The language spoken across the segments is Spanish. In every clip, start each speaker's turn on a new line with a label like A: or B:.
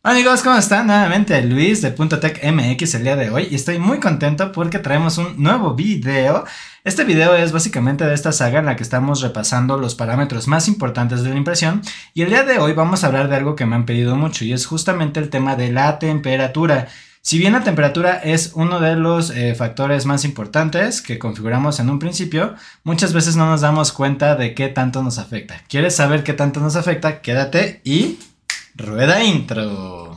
A: Hola amigos, ¿cómo están? Nuevamente Luis de Punto Tech MX el día de hoy y estoy muy contento porque traemos un nuevo video. Este video es básicamente de esta saga en la que estamos repasando los parámetros más importantes de la impresión y el día de hoy vamos a hablar de algo que me han pedido mucho y es justamente el tema de la temperatura. Si bien la temperatura es uno de los factores más importantes que configuramos en un principio, muchas veces no nos damos cuenta de qué tanto nos afecta. ¿Quieres saber qué tanto nos afecta? Quédate y rueda intro.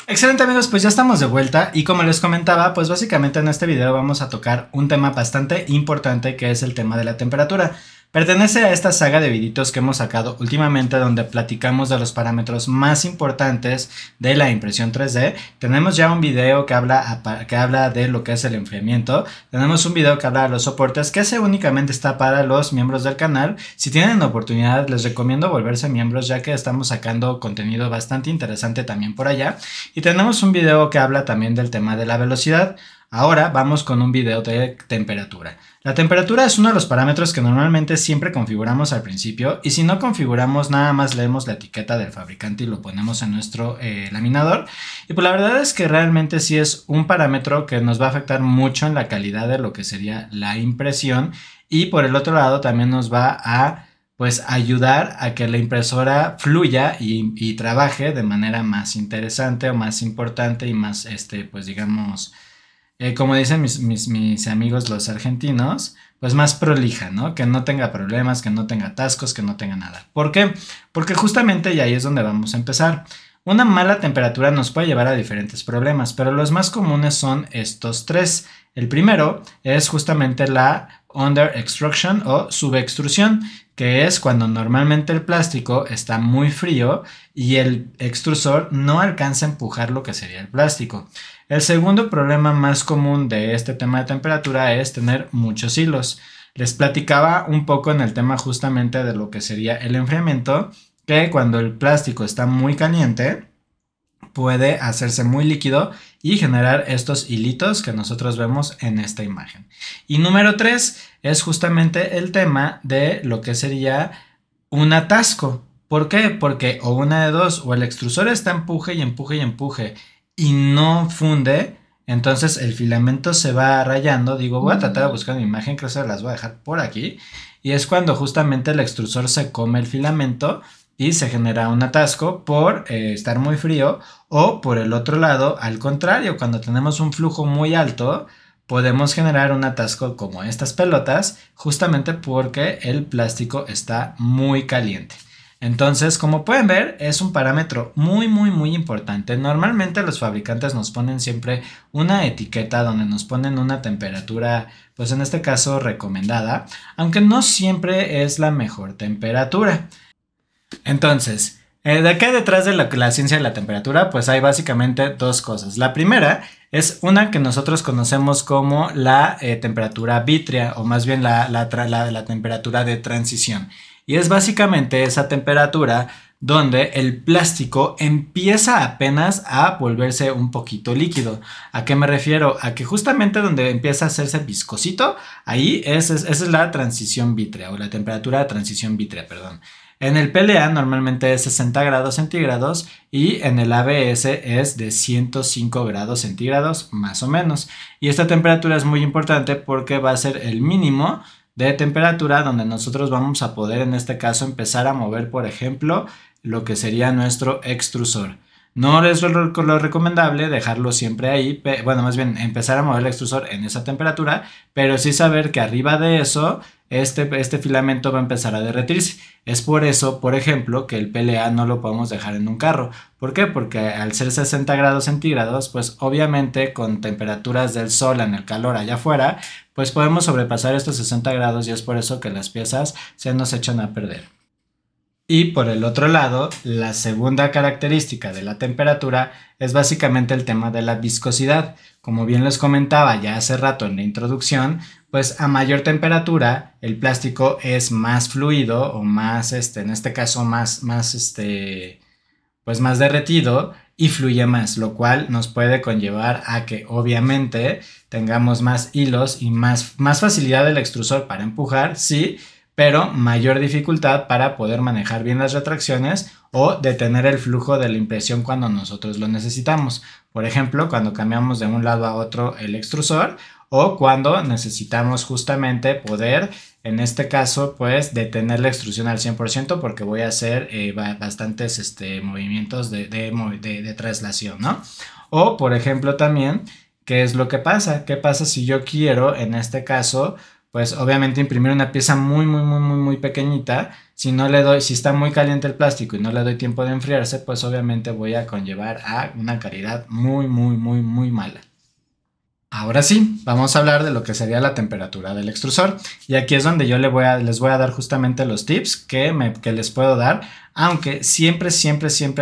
A: Excelente amigos, pues ya estamos de vuelta y como les comentaba, pues básicamente en este video vamos a tocar un tema bastante importante que es el tema de la temperatura. Pertenece a esta saga de videitos que hemos sacado últimamente donde platicamos de los parámetros más importantes de la impresión 3D. Tenemos ya un video que habla de lo que es el enfriamiento. Tenemos un video que habla de los soportes, que ese únicamente está para los miembros del canal. Si tienen oportunidad les recomiendo volverse miembros ya que estamos sacando contenido bastante interesante también por allá. Y tenemos un video que habla también del tema de la velocidad. Ahora vamos con un video de temperatura. La temperatura es uno de los parámetros que normalmente siempre configuramos al principio y si no configuramos nada más leemos la etiqueta del fabricante y lo ponemos en nuestro laminador y pues la verdad es que realmente sí es un parámetro que nos va a afectar mucho en la calidad de lo que sería la impresión y por el otro lado también nos va a pues ayudar a que la impresora fluya y trabaje de manera más interesante o más importante y más pues digamos como dicen mis amigos los argentinos, pues más prolija, ¿no? Que no tenga problemas, que no tenga atascos, que no tenga nada. ¿Por qué? Porque justamente y ahí es donde vamos a empezar. Una mala temperatura nos puede llevar a diferentes problemas, pero los más comunes son estos tres. El primero es justamente la under extrusion o subextrusión, que es cuando normalmente el plástico está muy frío y el extrusor no alcanza a empujar lo que sería el plástico. El segundo problema más común de este tema de temperatura es tener muchos hilos. Les platicaba un poco en el tema justamente de lo que sería el enfriamiento, que cuando el plástico está muy caliente puede hacerse muy líquido y generar estos hilitos que nosotros vemos en esta imagen. Y número 3 es justamente el tema de lo que sería un atasco. ¿Por qué? Porque o una de dos, o el extrusor está empuje y empuje y empuje y no funde, entonces el filamento se va rayando. Digo, voy a tratar de buscar una imagen que se las voy a dejar por aquí y es cuando justamente el extrusor se come el filamento y se genera un atasco por estar muy frío o por el otro lado, al contrario, cuando tenemos un flujo muy alto podemos generar un atasco como estas pelotas justamente porque el plástico está muy caliente. Entonces, como pueden ver, es un parámetro muy importante. Normalmente los fabricantes nos ponen siempre una etiqueta donde nos ponen una temperatura, pues en este caso recomendada, aunque no siempre es la mejor temperatura. Entonces, de acá detrás de la ciencia de la temperatura, pues hay básicamente dos cosas. La primera es una que nosotros conocemos como la temperatura vítrea, o más bien la temperatura de transición. Y es básicamente esa temperatura donde el plástico empieza apenas a volverse un poquito líquido. ¿A qué me refiero? A que justamente donde empieza a hacerse viscosito, ahí esa es la transición vítrea, o la temperatura de transición vítrea, perdón. En el PLA normalmente es 60 grados centígrados y en el ABS es de 105 grados centígrados más o menos. Y esta temperatura es muy importante porque va a ser el mínimo de temperatura donde nosotros vamos a poder en este caso empezar a mover, por ejemplo, lo que sería nuestro extrusor. No es lo recomendable dejarlo siempre ahí, bueno, más bien empezar a mover el extrusor en esa temperatura, pero sí saber que arriba de eso este filamento va a empezar a derretirse. Es por eso, por ejemplo, que el PLA no lo podemos dejar en un carro. ¿Por qué? Porque al ser 60 grados centígrados, pues obviamente con temperaturas del sol en el calor allá afuera, pues podemos sobrepasar estos 60 grados y es por eso que las piezas se nos echan a perder. Y por el otro lado, la segunda característica de la temperatura es básicamente el tema de la viscosidad. Como bien les comentaba ya hace rato en la introducción, pues a mayor temperatura el plástico es más fluido o más, en este caso más derretido y fluye más, lo cual nos puede conllevar a que obviamente tengamos más hilos y más facilidad del extrusor para empujar, sí, pero mayor dificultad para poder manejar bien las retracciones o detener el flujo de la impresión cuando nosotros lo necesitamos. Por ejemplo, cuando cambiamos de un lado a otro el extrusor o cuando necesitamos justamente poder, en este caso, pues detener la extrusión al 100% porque voy a hacer bastantes movimientos de traslación, ¿no? O, por ejemplo, también, ¿qué es lo que pasa? ¿Qué pasa si yo quiero, en este caso, pues obviamente imprimir una pieza muy pequeñita? Si está muy caliente el plástico y no le doy tiempo de enfriarse, pues obviamente voy a conllevar a una calidad muy mala. Ahora sí, vamos a hablar de lo que sería la temperatura del extrusor. Y aquí es donde yo les voy a dar justamente los tips que les puedo dar. Aunque siempre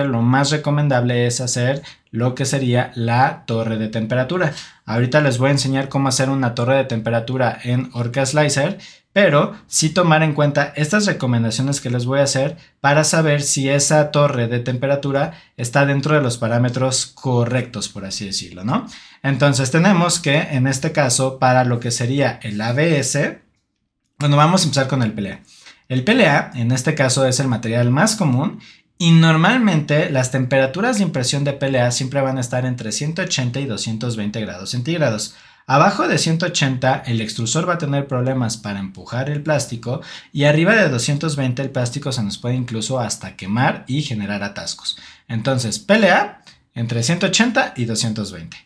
A: lo más recomendable es hacer lo que sería la torre de temperatura. Ahorita les voy a enseñar cómo hacer una torre de temperatura en Orca Slicer, pero sí tomar en cuenta estas recomendaciones que les voy a hacer para saber si esa torre de temperatura está dentro de los parámetros correctos, por así decirlo, ¿no? Entonces tenemos que, en este caso, para lo que sería el ABS, bueno, vamos a empezar con el PLA. El PLA, en este caso, es el material más común y normalmente las temperaturas de impresión de PLA siempre van a estar entre 180 y 220 grados centígrados. Abajo de 180 el extrusor va a tener problemas para empujar el plástico y arriba de 220 el plástico se nos puede incluso hasta quemar y generar atascos. Entonces PLA entre 180 y 220.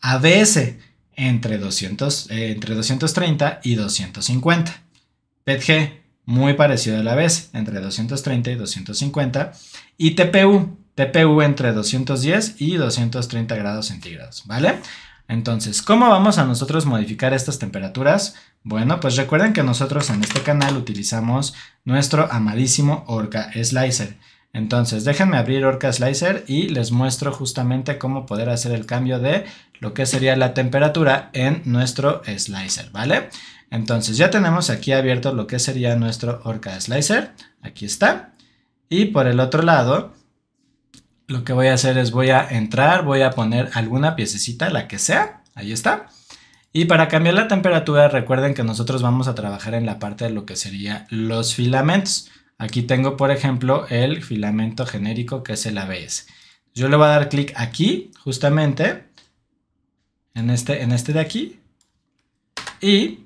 A: ABS entre 230 y 250. PETG muy parecido al ABS entre 230 y 250. Y TPU entre 210 y 230 grados centígrados, ¿vale? Entonces, ¿cómo vamos a nosotros modificar estas temperaturas? Bueno, pues recuerden que nosotros en este canal utilizamos nuestro amadísimo Orca Slicer. Entonces, déjenme abrir Orca Slicer y les muestro justamente cómo poder hacer el cambio de lo que sería la temperatura en nuestro slicer, ¿vale? Entonces, ya tenemos aquí abierto lo que sería nuestro Orca Slicer. Aquí está. Y por el otro lado, lo que voy a hacer es voy a entrar, voy a poner alguna piececita, la que sea. Ahí está. Y para cambiar la temperatura, recuerden que nosotros vamos a trabajar en la parte de lo que sería los filamentos. Aquí tengo, por ejemplo, el filamento genérico que es el ABS. Yo le voy a dar clic aquí, justamente, en este de aquí. Y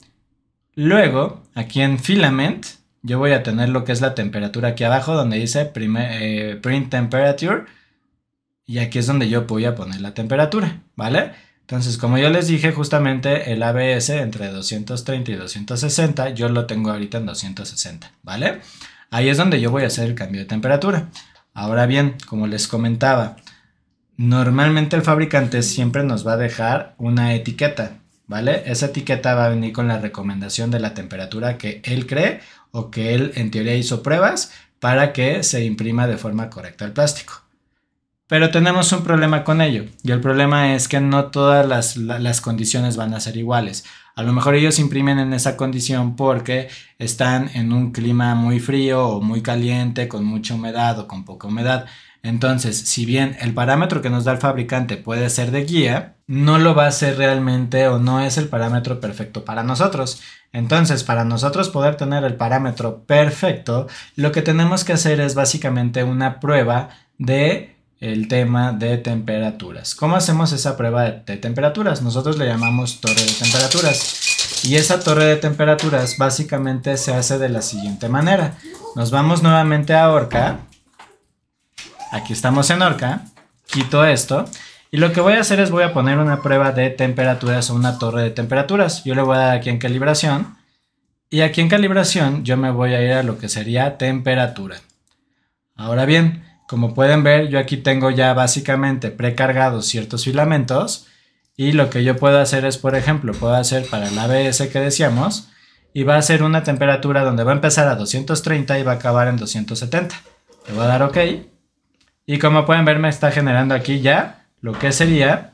A: luego, aquí en Filament, yo voy a tener lo que es la temperatura aquí abajo, donde dice Print Temperature. Y aquí es donde yo voy a poner la temperatura, ¿vale? Entonces, como yo les dije, justamente el ABS entre 230 y 260, yo lo tengo ahorita en 260, ¿vale? Ahí es donde yo voy a hacer el cambio de temperatura. Ahora bien, como les comentaba, normalmente el fabricante siempre nos va a dejar una etiqueta, ¿vale? Esa etiqueta va a venir con la recomendación de la temperatura que él cree o que él en teoría hizo pruebas para que se imprima de forma correcta el plástico. Pero tenemos un problema con ello, y el problema es que no todas las condiciones van a ser iguales. A lo mejor ellos imprimen en esa condición porque están en un clima muy frío o muy caliente, con mucha humedad o con poca humedad. Entonces, si bien el parámetro que nos da el fabricante puede ser de guía, no lo va a ser realmente o no es el parámetro perfecto para nosotros. Entonces, para nosotros poder tener el parámetro perfecto, lo que tenemos que hacer es básicamente una prueba de el tema de temperaturas. ¿Cómo hacemos esa prueba de temperaturas? Nosotros le llamamos torre de temperaturas. Y esa torre de temperaturas básicamente se hace de la siguiente manera. Nos vamos nuevamente a Orca. Aquí estamos en Orca. Quito esto. Y lo que voy a hacer es voy a poner una prueba de temperaturas o una torre de temperaturas. Yo le voy a dar aquí en calibración. Y aquí en calibración yo me voy a ir a lo que sería temperatura. Ahora bien, como pueden ver, yo aquí tengo ya básicamente precargados ciertos filamentos y lo que yo puedo hacer es, por ejemplo, puedo hacer para el ABS que decíamos y va a ser una temperatura donde va a empezar a 230 y va a acabar en 270. Le voy a dar OK y como pueden ver me está generando aquí ya lo que sería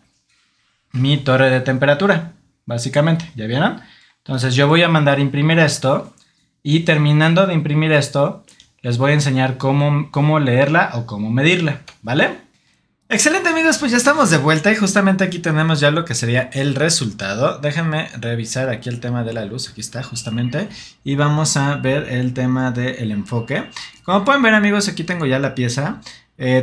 A: mi torre de temperatura, básicamente, ¿ya vieron? Entonces yo voy a mandar a imprimir esto y terminando de imprimir esto les voy a enseñar cómo leerla o cómo medirla, ¿vale? Excelente amigos, pues ya estamos de vuelta y justamente aquí tenemos ya lo que sería el resultado. Déjenme revisar aquí el tema de la luz, aquí está justamente, y vamos a ver el tema del enfoque. Como pueden ver amigos, aquí tengo ya la pieza.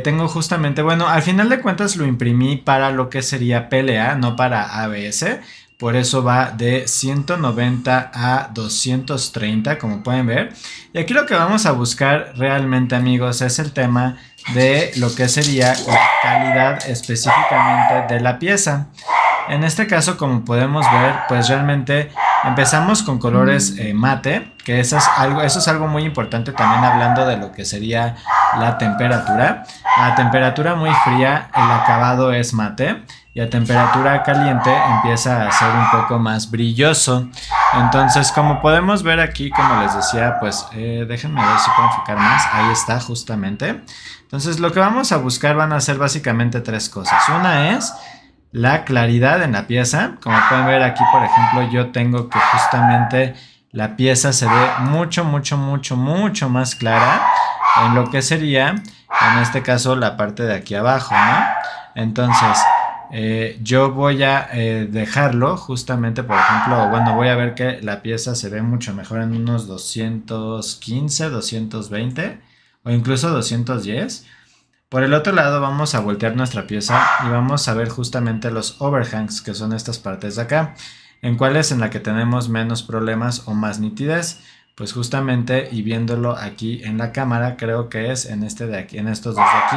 A: Tengo justamente, bueno, al final de cuentas lo imprimí para lo que sería PLA, no para ABS. Por eso va de 190 a 230, como pueden ver. Y aquí lo que vamos a buscar realmente amigos es el tema de lo que sería la calidad específicamente de la pieza. En este caso, como podemos ver, pues realmente empezamos con colores mate, que eso es algo muy importante también hablando de lo que sería la temperatura. A temperatura muy fría el acabado es mate y a temperatura caliente empieza a ser un poco más brilloso. Entonces, como podemos ver aquí, como les decía, pues déjenme ver si puedo enfocar más. Ahí está justamente. Entonces, lo que vamos a buscar van a ser básicamente tres cosas. Una es la claridad en la pieza. Como pueden ver aquí, por ejemplo, yo tengo que justamente la pieza se ve mucho más clara en lo que sería, en este caso, la parte de aquí abajo, ¿no? Entonces, yo voy a dejarlo justamente, por ejemplo, bueno, voy a ver que la pieza se ve mucho mejor en unos 215, 220 o incluso 210. Por el otro lado vamos a voltear nuestra pieza y vamos a ver justamente los overhangs, que son estas partes de acá, en cuáles en la que tenemos menos problemas o más nitidez. Pues justamente, y viéndolo aquí en la cámara, creo que es en este de aquí, en estos dos de aquí,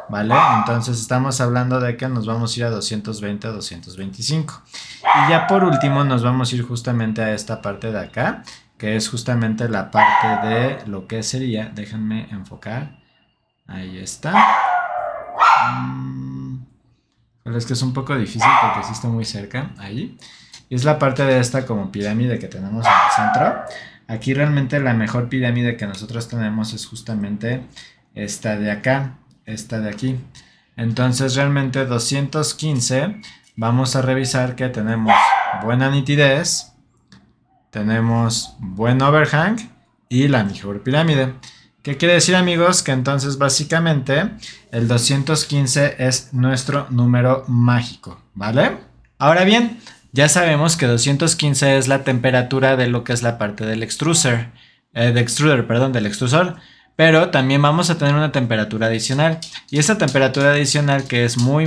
A: ¿vale? Entonces estamos hablando de que nos vamos a ir a 220 a 225. Y ya por último nos vamos a ir justamente a esta parte de acá, que es justamente la parte de lo que sería, déjenme enfocar, ahí está. Pero es que es un poco difícil porque sí está muy cerca, ahí. Y es la parte de esta como pirámide que tenemos en el centro. Aquí realmente la mejor pirámide que nosotros tenemos es justamente esta de acá, esta de aquí. Entonces realmente 215 vamos a revisar que tenemos buena nitidez, tenemos buen overhang y la mejor pirámide. ¿Qué quiere decir amigos? Que entonces básicamente el 215 es nuestro número mágico, ¿vale? Ahora bien, ya sabemos que 215 es la temperatura de lo que es la parte del extruder, del extrusor, pero también vamos a tener una temperatura adicional. Y esa temperatura adicional, que es muy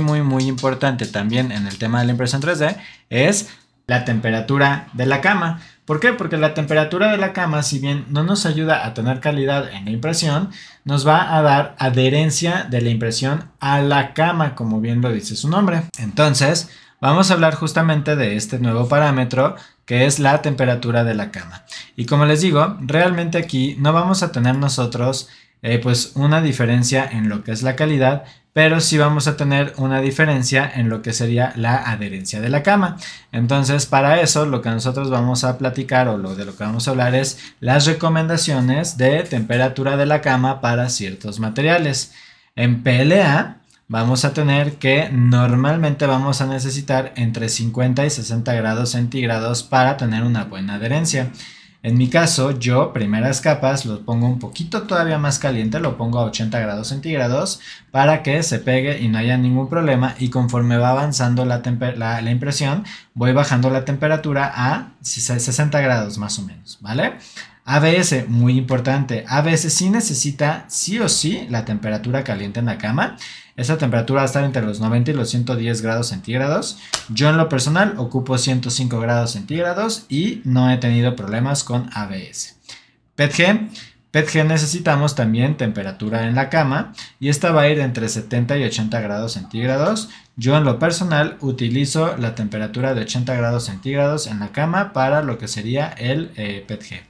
A: importante también en el tema de la impresión 3D, es la temperatura de la cama. ¿Por qué? Porque la temperatura de la cama, si bien no nos ayuda a tener calidad en la impresión, nos va a dar adherencia de la impresión a la cama, como bien lo dice su nombre. Entonces, vamos a hablar justamente de este nuevo parámetro que es la temperatura de la cama. Y como les digo, realmente aquí no vamos a tener nosotros pues una diferencia en lo que es la calidad, pero sí vamos a tener una diferencia en lo que sería la adherencia de la cama. Entonces, para eso lo que nosotros vamos a platicar o de lo que vamos a hablar es las recomendaciones de temperatura de la cama para ciertos materiales. En PLA vamos a tener que normalmente vamos a necesitar entre 50 y 60 grados centígrados para tener una buena adherencia. En mi caso, yo primeras capas lo pongo un poquito todavía más caliente, lo pongo a 80 grados centígrados para que se pegue y no haya ningún problema, y conforme va avanzando la impresión, voy bajando la temperatura a 60 grados más o menos, ¿vale? ABS, muy importante, ABS sí necesita sí o sí la temperatura caliente en la cama. Esa temperatura va a estar entre los 90 y los 110 grados centígrados. Yo en lo personal ocupo 105 grados centígrados y no he tenido problemas con ABS. PETG necesitamos también temperatura en la cama y esta va a ir entre 70 y 80 grados centígrados. Yo en lo personal utilizo la temperatura de 80 grados centígrados en la cama para lo que sería el PETG.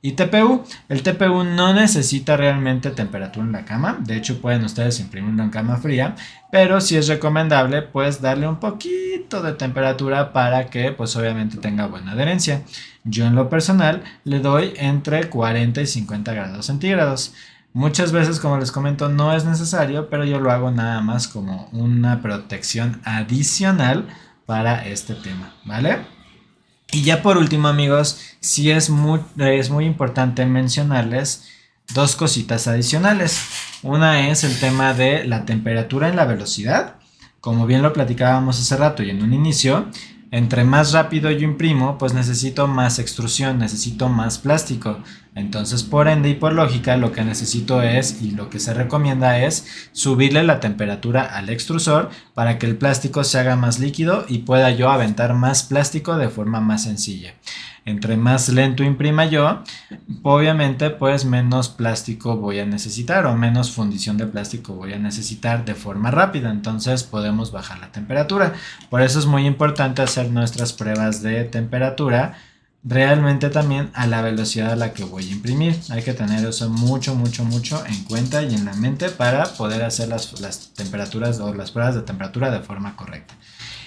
A: Y TPU, el TPU no necesita realmente temperatura en la cama, de hecho pueden ustedes imprimirlo en cama fría, pero sí es recomendable pues darle un poquito de temperatura para que pues obviamente tenga buena adherencia. Yo en lo personal le doy entre 40 y 50 grados centígrados. Muchas veces, como les comento, no es necesario, pero yo lo hago nada más como una protección adicional para este tema, ¿vale? Y ya por último amigos, sí es muy importante mencionarles dos cositas adicionales. Una es el tema de la temperatura en la velocidad. como bien lo platicábamos hace rato y en un inicio, entre más rápido yo imprimo, pues necesito más extrusión, necesito más plástico. Entonces, por ende y por lógica, lo que necesito es, y lo que se recomienda es, subirle la temperatura al extrusor para que el plástico se haga más líquido y pueda yo aventar más plástico de forma más sencilla. Entre más lento imprima yo, obviamente pues menos plástico voy a necesitar o menos fundición de plástico voy a necesitar de forma rápida, entonces podemos bajar la temperatura. Por eso es muy importante hacer nuestras pruebas de temperatura realmente también a la velocidad a la que voy a imprimir. Hay que tener eso mucho en cuenta y en la mente para poder hacer las temperaturas o las pruebas de temperatura de forma correcta.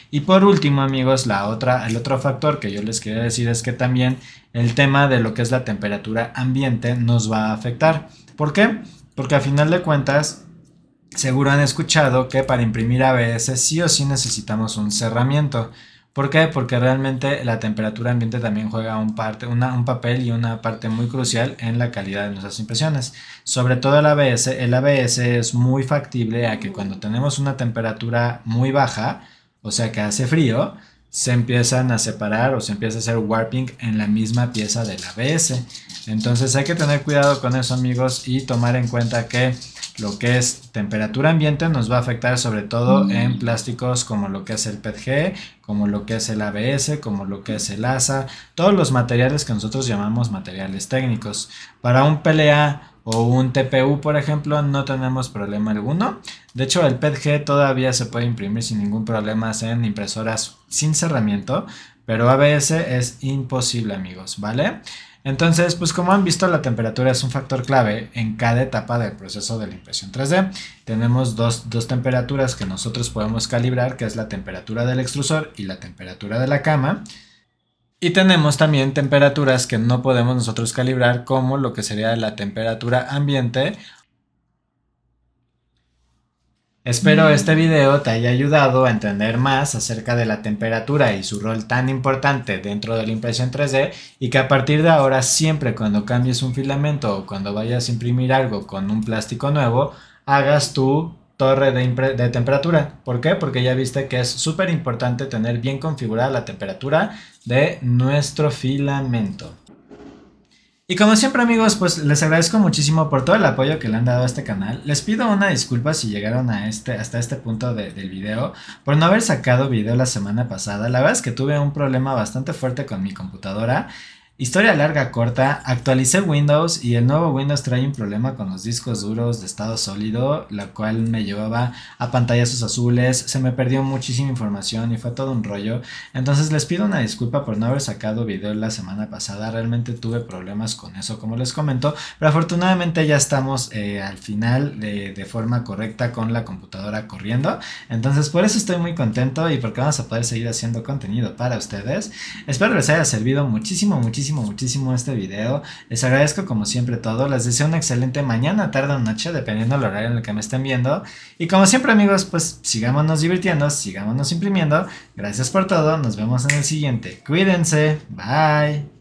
A: Y por último, amigos, el otro factor que yo les quería decir es que también el tema de lo que es la temperatura ambiente nos va a afectar. ¿Por qué? Porque a final de cuentas, seguro han escuchado que para imprimir ABS sí o sí necesitamos un cerramiento. ¿Por qué? Porque realmente la temperatura ambiente también juega un papel y una parte muy crucial en la calidad de nuestras impresiones. Sobre todo el ABS es muy factible a que cuando tenemos una temperatura muy baja, o sea que hace frío, se empiezan a separar o se empieza a hacer warping en la misma pieza del ABS. Entonces hay que tener cuidado con eso, amigos, y tomar en cuenta que lo que es temperatura ambiente nos va a afectar sobre todo en plásticos como lo que es el PETG, como lo que es el ABS, como lo que es el ASA, todos los materiales que nosotros llamamos materiales técnicos. Para un PLA o un TPU, por ejemplo, no tenemos problema alguno. De hecho, el PETG todavía se puede imprimir sin ningún problema en impresoras sin cerramiento, pero ABS es imposible, amigos, ¿vale? Entonces, pues como han visto, la temperatura es un factor clave en cada etapa del proceso de la impresión 3D. Tenemos dos temperaturas que nosotros podemos calibrar, que es la temperatura del extrusor y la temperatura de la cama. Y tenemos también temperaturas que no podemos nosotros calibrar, como lo que sería la temperatura ambiente. Espero este video te haya ayudado a entender más acerca de la temperatura y su rol tan importante dentro de la impresión 3D, y que a partir de ahora, siempre cuando cambies un filamento o cuando vayas a imprimir algo con un plástico nuevo, hagas tu torre de temperatura. ¿Por qué? Porque ya viste que es súper importante tener bien configurada la temperatura de nuestro filamento. Y como siempre, amigos, pues les agradezco muchísimo por todo el apoyo que le han dado a este canal. Les pido una disculpa si llegaron hasta este punto del video por no haber sacado video la semana pasada. La verdad es que tuve un problema bastante fuerte con mi computadora. Historia larga corta, actualicé Windows y el nuevo Windows trae un problema con los discos duros de estado sólido, la cual me llevaba a pantallazos azules, se me perdió muchísima información y fue todo un rollo. Entonces les pido una disculpa por no haber sacado video la semana pasada, realmente tuve problemas con eso, como les comento, pero afortunadamente ya estamos al final de forma correcta con la computadora corriendo. Entonces por eso estoy muy contento y porque vamos a poder seguir haciendo contenido para ustedes. Espero les haya servido muchísimo este video. Les agradezco como siempre todo. Les deseo una excelente mañana, tarde o noche, dependiendo del horario en el que me estén viendo. Y como siempre, amigos, pues sigámonos divirtiendo, sigámonos imprimiendo. Gracias por todo. Nos vemos en el siguiente. Cuídense. Bye.